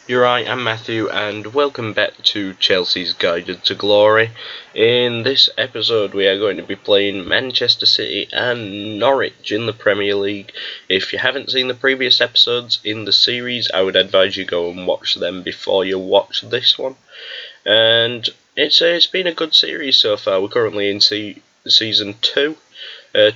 You're right, I'm Matthew, and welcome back to Chelsea's Guided to Glory. In this episode, we are going to be playing Manchester City and Norwich in the Premier League. If you haven't seen the previous episodes in the series, I would advise you go and watch them before you watch this one. And it's been a good series so far. We're currently in season 2.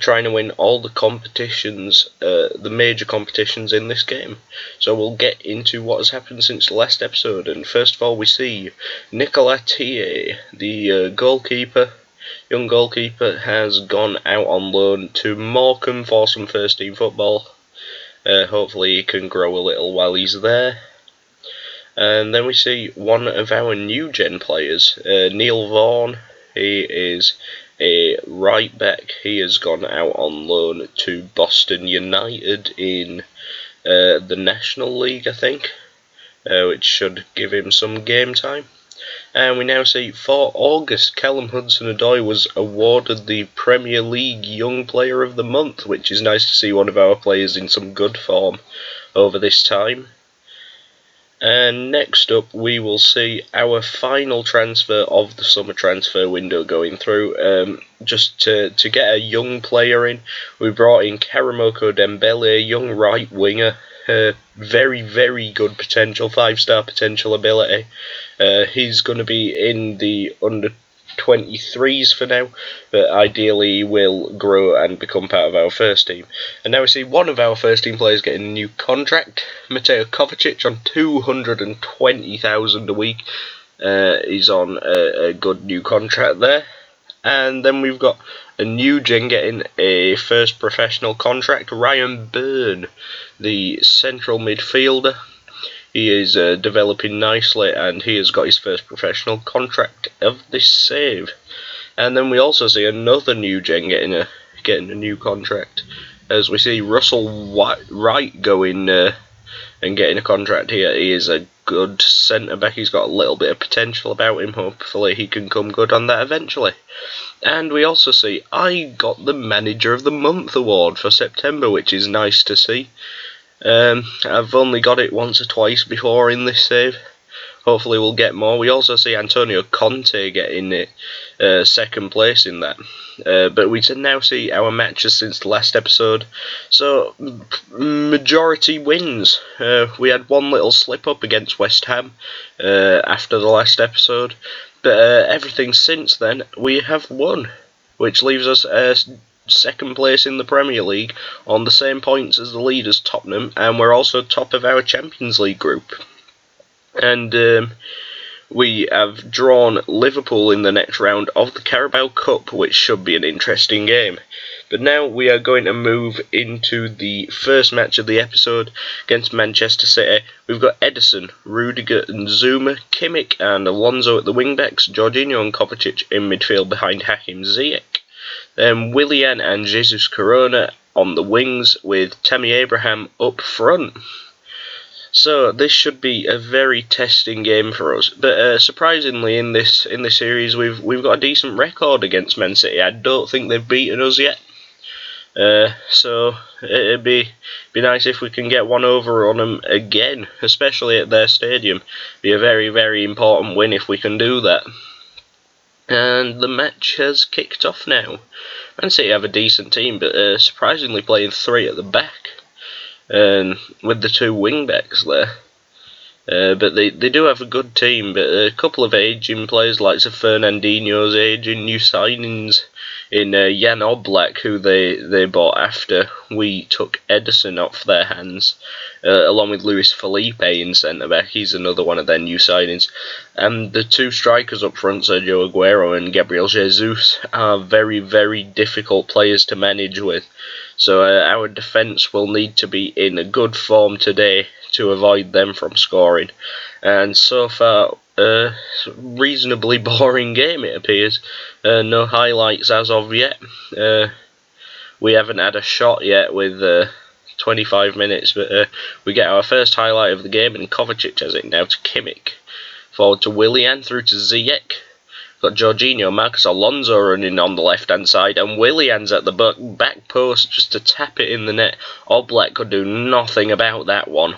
Trying to win all the competitions, the major competitions in this game. So we'll get into what has happened since the last episode. And first of all, we see Nicolas Thier, the young goalkeeper, has gone out on loan to Morecambe for some first team football. Hopefully he can grow a little while he's there. And then we see one of our new gen players, Neil Vaughan. He is a right back. He has gone out on loan to Boston United in the National League, I think, which should give him some game time. And we now see for August, Callum Hudson-Odoi was awarded the Premier League Young Player of the Month, which is nice to see one of our players in some good form over this time. And next up, we will see our final transfer of the summer transfer window going through. Just to get a young player in, we brought in Karamoko Dembele, young right winger. Very, very good potential, 5-star potential ability. He's going to be in the under 23s for now, but ideally will grow and become part of our first team. And now we see one of our first team players getting a new contract, Mateo Kovacic, on 220,000 a week. He's on a good new contract there. And then we've got a new gen getting a first professional contract, Ryan Byrne, the central midfielder. He is developing nicely, and he has got his first professional contract of this save. And then we also see another new gen getting a new contract, as we see Russell Wright going and getting a contract here. He is a good centre back. He's got a little bit of potential about him. Hopefully he can come good on that eventually. And we also see I got the Manager of the Month award for September, which is nice to see. I've only got it once or twice before in this save. Hopefully we'll get more. We also see Antonio Conte getting it, second place in that. But we now see our matches since the last episode. So, majority wins. We had one little slip up against West Ham after the last episode. But everything since then, we have won. Which leaves us second place in the Premier League on the same points as the leaders Tottenham, and we're also top of our Champions League group. And we have drawn Liverpool in the next round of the Carabao Cup, which should be an interesting game. But now we are going to move into the first match of the episode against Manchester City. We've got Ederson, Rudiger and Zuma, Kimmich and Alonso at the wing-backs, Jorginho and Kovacic in midfield behind Hakim Ziyech. Then Willian and Jesus Corona on the wings with Tammy Abraham up front. So this should be a very testing game for us. But surprisingly, in this series, we've got a decent record against Man City. I don't think they've beaten us yet. So it'd be nice if we can get one over on them again, especially at their stadium. Be a very, very important win if we can do that. And the match has kicked off now. Man City have a decent team, but surprisingly playing 3 at the back, with the 2 wing backs there. But they do have a good team, but a couple of ageing players like Fernandinho's aging, new signings in Jan Oblak, who they bought after we took Ederson off their hands, along with Luis Felipe in centre-back. He's another one of their new signings. And the 2 strikers up front, Sergio Aguero and Gabriel Jesus, are very, very difficult players to manage with. So our defence will need to be in a good form today to avoid them from scoring. And so far, reasonably boring game, it appears. No highlights as of yet. We haven't had a shot yet with 25 minutes, but we get our first highlight of the game, and Kovacic has it now to Kimmich. Forward to Willian, through to Ziyech. Got Jorginho, Marcos Alonso running on the left-hand side, and Willian's at the back post just to tap it in the net. Oblak could do nothing about that one.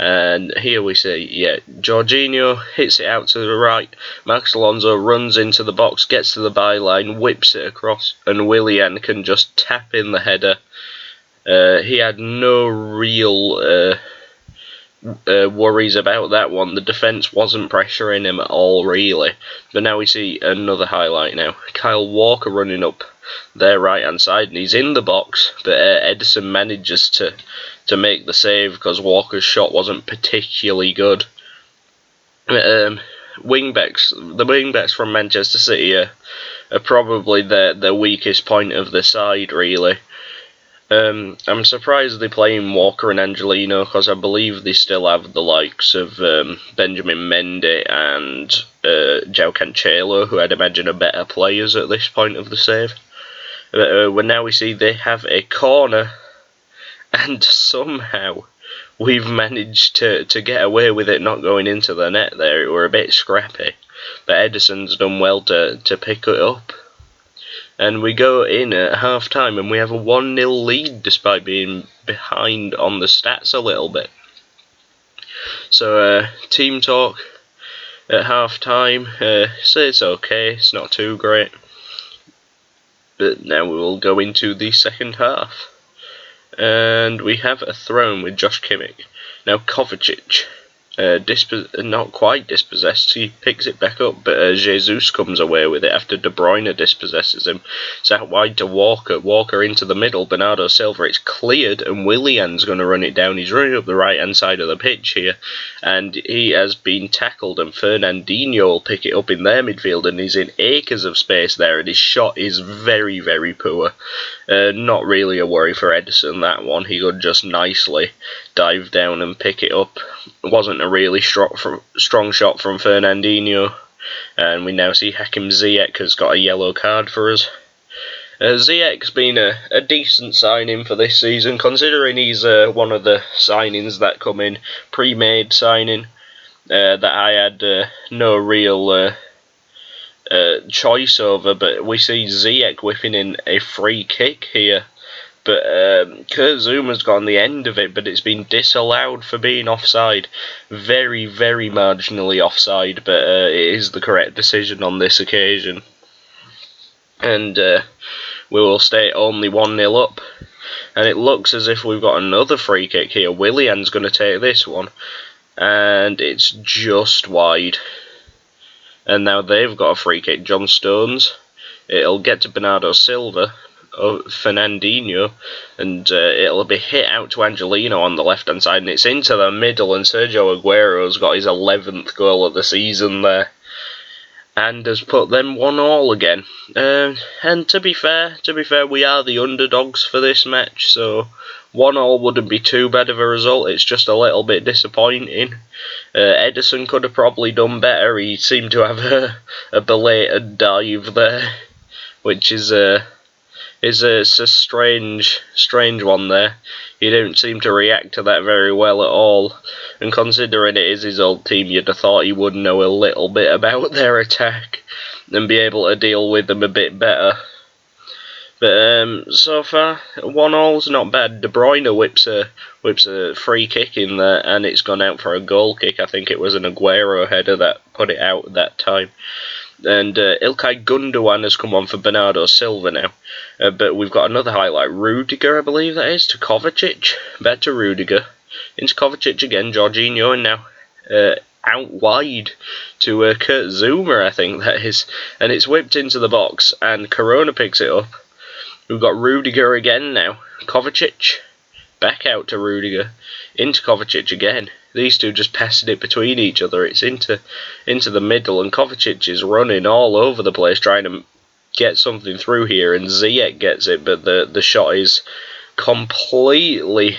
And here we see, yeah, Jorginho hits it out to the right. Max Alonso runs into the box, gets to the byline, whips it across, and Willian can just tap in the header. He had no real worries about that one. The defence wasn't pressuring him at all, really. But now we see another highlight now. Kyle Walker running up their right-hand side, and he's in the box, but Edison manages to make the save because Walker's shot wasn't particularly good. The wingbacks from Manchester City are probably the weakest point of the side, really. I'm surprised they're playing Walker and Angelino because I believe they still have the likes of Benjamin Mendy and João Cancelo, who I'd imagine are better players at this point of the save. But now we see they have a corner, and somehow we've managed to get away with it not going into the net there. It were a bit scrappy, but Edison's done well to pick it up. And we go in at half-time and we have a 1-0 lead despite being behind on the stats a little bit. So team talk at half-time, so it's okay, it's not too great. But now we will go into the second half. And we have a throw with Josh Kimmich. Now Kovacic, not quite dispossessed, he picks it back up, but Jesus comes away with it after De Bruyne dispossesses him. It's out wide to Walker, Walker into the middle, Bernardo Silva, it's cleared, and Willian's going to run it down. He's running up the right hand side of the pitch here, and he has been tackled, and Fernandinho will pick it up in their midfield, and he's in acres of space there, and his shot is very, very poor. Not really a worry for Edison, that one. He could just nicely dive down and pick it up. It wasn't a really strong shot from Fernandinho. And we now see Hakim Ziyech has got a yellow card for us. Ziyech's been a decent signing for this season, considering he's one of the signings that come in, pre-made signing, that I had no real choice over, but we see Ziyech whipping in a free kick here. But Kurt Zouma's got on the end of it, but it's been disallowed for being offside. Very, very marginally offside, but it is the correct decision on this occasion. And we will stay only 1-0 up. And it looks as if we've got another free kick here. Willian's going to take this one. And it's just wide. And now they've got a free kick. John Stones. It'll get to Bernardo Silva. Fernandinho, and it'll be hit out to Angelino on the left hand side, and it's into the middle, and Sergio Aguero's got his 11th goal of the season there and has put them 1-1 again. And to be fair, we are the underdogs for this match, so 1-1 wouldn't be too bad of a result. It's just a little bit disappointing. Edison could have probably done better. He seemed to have a belated dive there, which is a strange one there. He don't seem to react to that very well at all. And considering it is his old team, you'd have thought he would know a little bit about their attack and be able to deal with them a bit better. But so far, 1-1's not bad. De Bruyne whips a free kick in there, and it's gone out for a goal kick. I think it was an Aguero header that put it out that time. And Ilkay Gundogan has come on for Bernardo Silva now. But we've got another highlight. Rudiger, I believe that is, to Kovacic. Back to Rudiger. Into Kovacic again. Jorginho, and now out wide to Kurt Zouma, I think that is. And it's whipped into the box, and Corona picks it up. We've got Rudiger again now. Kovacic. Back out to Rudiger. Into Kovacic again. These two just passing it between each other. It's into the middle, and Kovacic is running all over the place trying to get something through here, and Ziyech gets it, but the shot is completely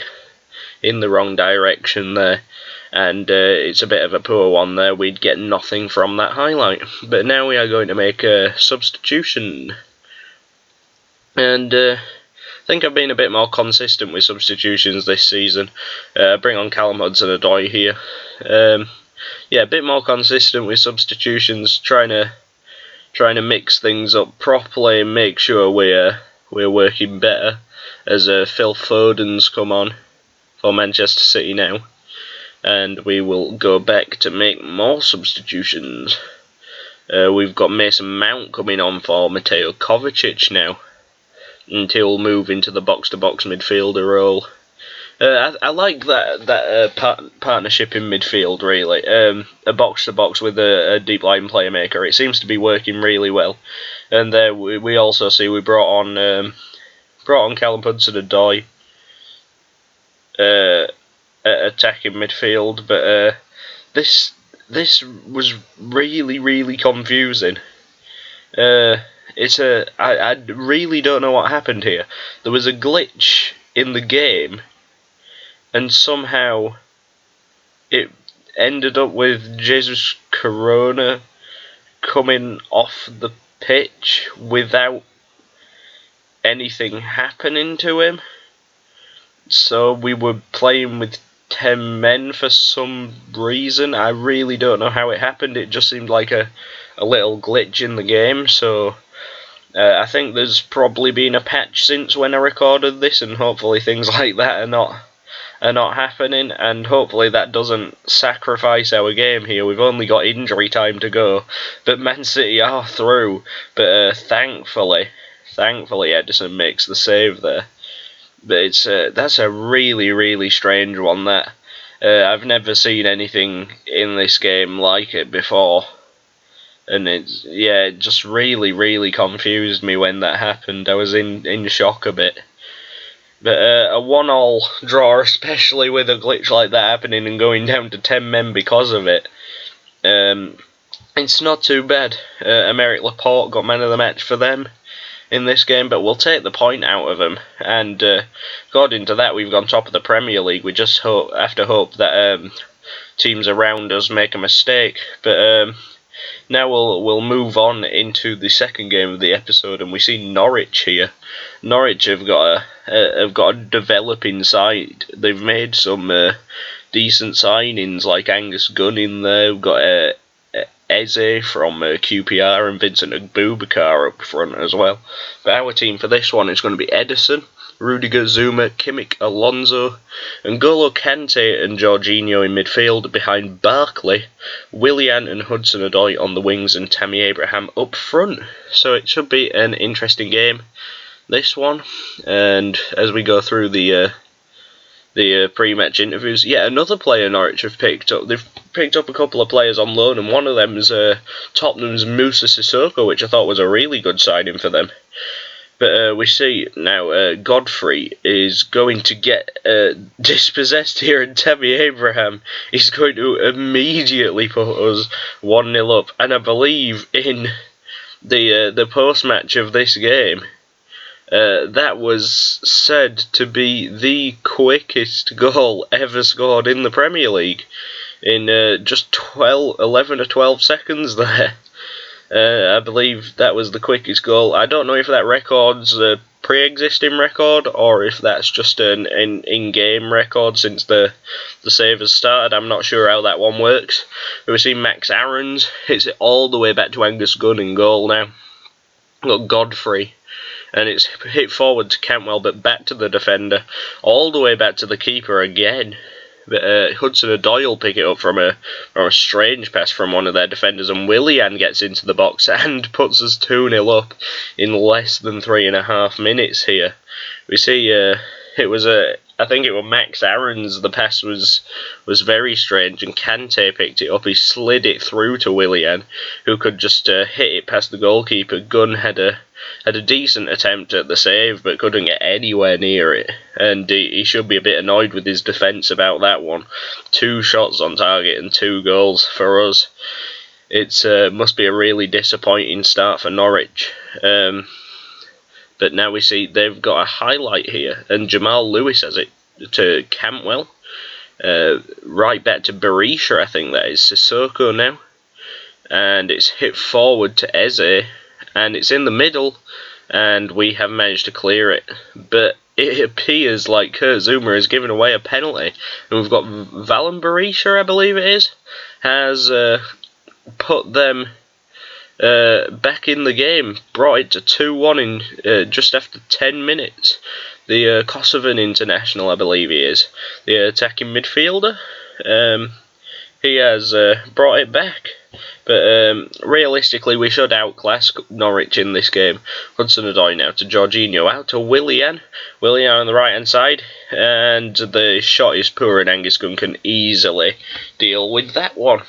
in the wrong direction there, and it's a bit of a poor one there. We'd get nothing from that highlight. But now we are going to make a substitution, and I think I've been a bit more consistent with substitutions this season. Bring on Callum Hudson-Odoi here. Yeah, a bit more consistent with substitutions, trying to mix things up properly and make sure we're working better. As Phil Foden's come on for Manchester City now. and we will go back to make more substitutions. We've got Mason Mount coming on for Mateo Kovacic now, and he'll move into the box-to-box midfielder role. I like that partnership in midfield, really. A box-to-box with a deep-line playmaker. It seems to be working really well. And there we also see we brought on Callum Hudson-Odoi attacking midfield, but this was really confusing. I really don't know what happened here. There was a glitch in the game, and somehow it ended up with Jesus Corona coming off the pitch without anything happening to him. So we were playing with 10 men for some reason. I really don't know how it happened. It just seemed like a little glitch in the game. So I think there's probably been a patch since when I recorded this, and hopefully things like that are not happening, and hopefully that doesn't sacrifice our game here. We've only got injury time to go, but Man City are through. But thankfully Edison makes the save there. But that's a really strange one. That I've never seen anything in this game like it before, and it just really confused me when that happened. I was in shock a bit. But a 1-1 draw, especially with a glitch like that happening and going down to 10 men because of it, it's not too bad. Aymeric Laporte got man of the match for them in this game, but we'll take the point out of them. And according to that, we've gone top of the Premier League. We just have to hope that teams around us make a mistake. But now we'll move on into the second game of the episode, and we see Norwich here. Norwich have got a developing side. They've made some decent signings, like Angus Gunn in there. We've got Eze from QPR and Vincent Abubakar up front as well. But our team for this one is going to be Edison, Rudiger, Zuma, Kimmich, Alonso, and N'Golo Kante and Jorginho in midfield behind Barkley, Willian and Hudson-Odoi on the wings, and Tammy Abraham up front. So it should be an interesting game, this one. And as we go through the pre-match interviews, another player Norwich have picked up. They've picked up a couple of players on loan, and one of them is Tottenham's Moussa Sissoko, which I thought was a really good signing for them. But we see now Godfrey is going to get dispossessed here, and Tammy Abraham is going to immediately put us 1-0 up. And I believe in the post-match of this game, that was said to be the quickest goal ever scored in the Premier League in just 11 or 12 seconds there. I believe that was the quickest goal. I don't know if that record's a pre-existing record or if that's just an in-game record since the save has started. I'm not sure how that one works. But we see Max Aarons hits it all the way back to Angus Gunn in goal now. We've got Godfrey, and it's hit forward to Cantwell, but back to the defender, all the way back to the keeper again. But Hudson-Odoi will pick it up from a strange pass from one of their defenders, and Willian gets into the box and puts us 2-0 up in less than 3.5 minutes here. We see I think it was Max Aarons. The pass was very strange, and Kante picked it up. He slid it through to Willian, who could just hit it past the goalkeeper. Gunn had a decent attempt at the save, but couldn't get anywhere near it. And he should be a bit annoyed with his defence about that one. 2 shots on target and 2 goals for us. It must be a really disappointing start for Norwich. But now we see they've got a highlight here, and Jamal Lewis has it to Cantwell. Right back to Berisha, I think that is Sissoko now. And it's hit forward to Eze, and it's in the middle, and we have managed to clear it. But it appears like Kurt Zouma has given away a penalty, and we've got Valen Berisha, I believe it is, has put them back in the game, brought it to 2-1 in just after 10 minutes. The Kosovan international, I believe he is, the attacking midfielder. he has brought it back. But realistically, we should outclass Norwich in this game. Hudson-Odoi now to Jorginho, out to Willian. Willian on the right-hand side, and the shot is poor, and Angus Gunn can easily deal with that one.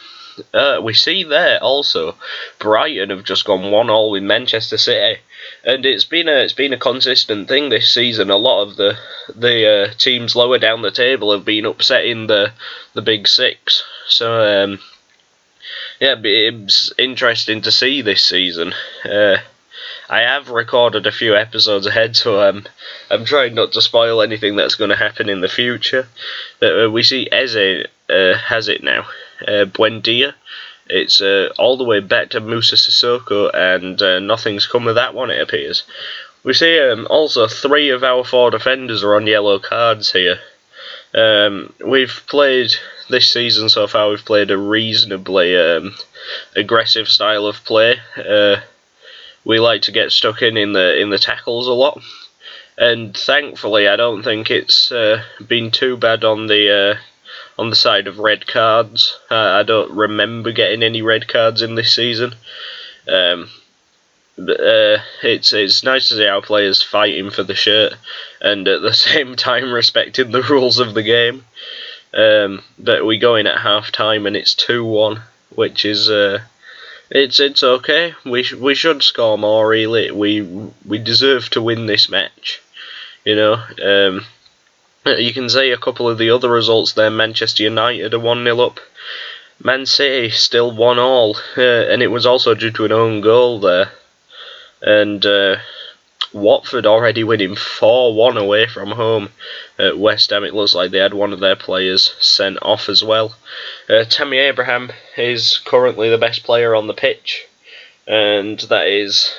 We see there also, Brighton have just gone 1-1 with Manchester City, and it's been a consistent thing this season. A lot of the teams lower down the table have been upsetting the big six. So yeah, it's interesting to see this season. I have recorded a few episodes ahead, so I'm trying not to spoil anything that's going to happen in the future. But we see Eze has it now. Buendia. It's all the way back to Musa Sissoko, and nothing's come of that one, it appears. We see also 3 of our 4 defenders are on yellow cards here. We've played this season so far. We've played a reasonably aggressive style of play. We like to get stuck in the tackles a lot, and thankfully I don't think it's been too bad on the side of red cards. I don't remember getting any red cards in this season. It's nice to see our players fighting for the shirt and at the same time respecting the rules of the game. But we go in at half time and it's 2-1, which is it's okay. We should score more, really. We deserve to win this match. You know. You can see a couple of the other results there. Manchester United are 1-0 up. Man City still 1-1, and it was also due to an own goal there. And Watford already winning 4-1 away from home at West Ham. It looks like they had one of their players sent off as well. Tammy Abraham is currently the best player on the pitch, and that is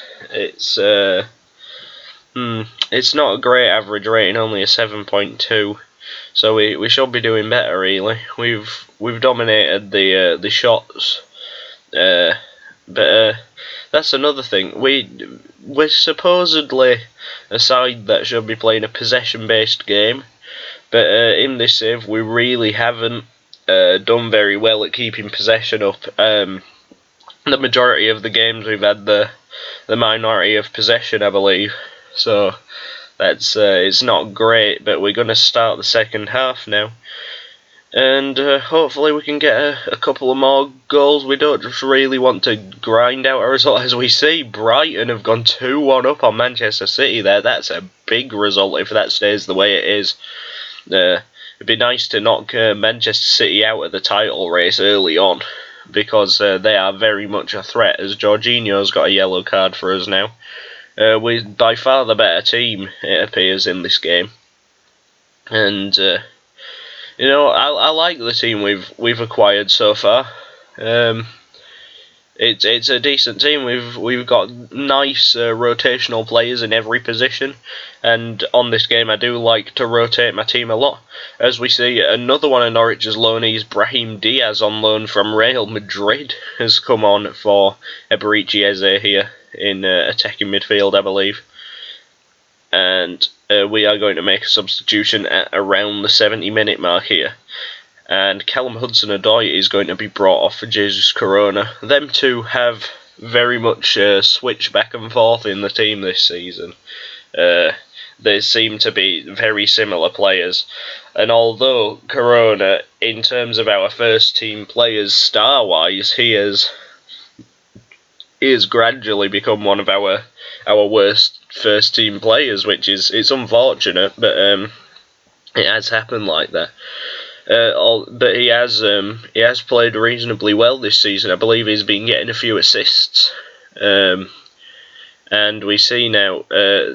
it's not a great average rating, only a 7.2. So we should be doing better, really. We've dominated the shots, but that's another thing. We're supposedly a side that should be playing a possession-based game, but in this save we really haven't done very well at keeping possession up. The majority of the games we've had the minority of possession, I believe. So that's it's not great, but we're going to start the second half now. And hopefully we can get a couple of more goals. We don't just really want to grind out a result. As we see, Brighton have gone 2-1 up on Manchester City there. That's a big result if that stays the way it is. It'd be nice to knock Manchester City out of the title race early on, because they are very much a threat, as Jorginho's got a yellow card for us now. We're by far the better team, it appears, in this game. And you know, I like the team we've acquired so far. It's a decent team. We've got nice rotational players in every position, and on this game I do like to rotate my team a lot. As we see, another one of Norwich's loanees, Brahim Diaz, on loan from Real Madrid, has come on for Eberici Eze here in attacking midfield, I believe. And we are going to make a substitution at around the 70-minute mark here. And Callum Hudson-Odoi is going to be brought off for Jesus Corona. Them two have very much switched back and forth in the team this season. They seem to be very similar players. And although Corona, in terms of our first team players star-wise, he has gradually become one of our worst first team players, which it's unfortunate, but it has happened like that. But he has played reasonably well this season. I believe he's been getting a few assists. And we see now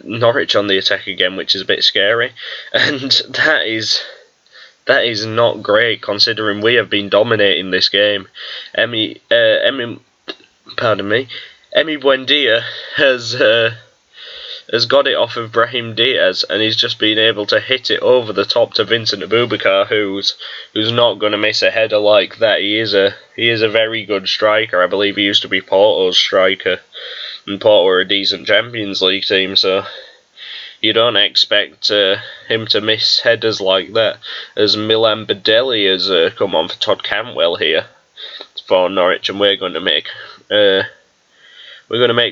Norwich on the attack again, which is a bit scary, and that is not great considering we have been dominating this game. Emi Buendia has got it off of Brahim Diaz, and he's just been able to hit it over the top to Vincent Abubakar, who's not going to miss a header like that. He is a very good striker. I believe he used to be Porto's striker, and Porto are a decent Champions League team, so You don't expect him to miss headers like that, as Milan Badelli has come on for Todd Cantwell here for Norwich, and we're going to make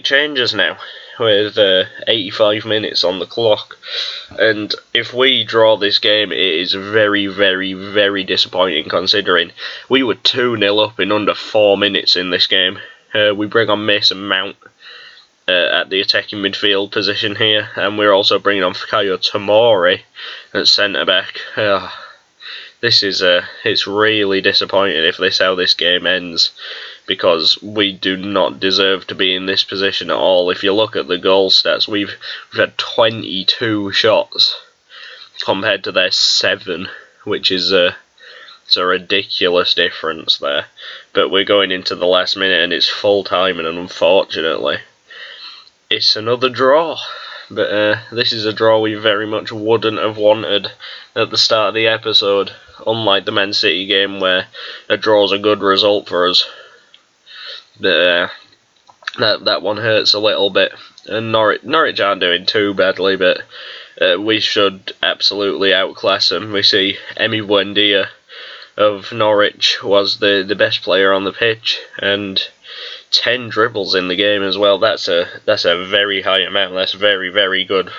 changes now with 85 minutes on the clock. And if we draw this game, it is very, very, very disappointing, considering we were 2-0 up in under 4 minutes in this game. We bring on Mason Mount at the attacking midfield position here, and we're also bringing on Fikayo Tomori at centre back. It's really disappointing if this is how this game ends, because we do not deserve to be in this position at all. If you look at the goal stats, we've had 22 shots compared to their 7, which is it's a ridiculous difference there. But we're going into the last minute and it's full time, and unfortunately it's another draw. But this is a draw we very much wouldn't have wanted at the start of the episode, unlike the Man City game where a draw's a good result for us. But that one hurts a little bit. And Norwich aren't doing too badly, but we should absolutely outclass them. We see Emi Buendia of Norwich was the best player on the pitch, and 10 dribbles in the game as well. That's a very high amount. That's very, very good,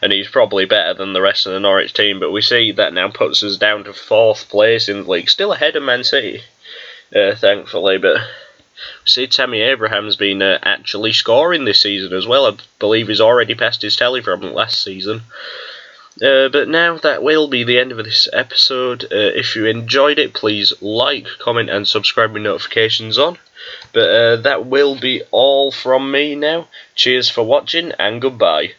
and he's probably better than the rest of the Norwich team. But we see that now puts us down to 4th place in the league, still ahead of Man City, thankfully. But we see Tammy Abraham's been actually scoring this season as well. I believe he's already passed his telly from last season. But now that will be the end of this episode. If you enjoyed it, please like, comment and subscribe with notifications on. But that will be all from me now. Cheers for watching and goodbye.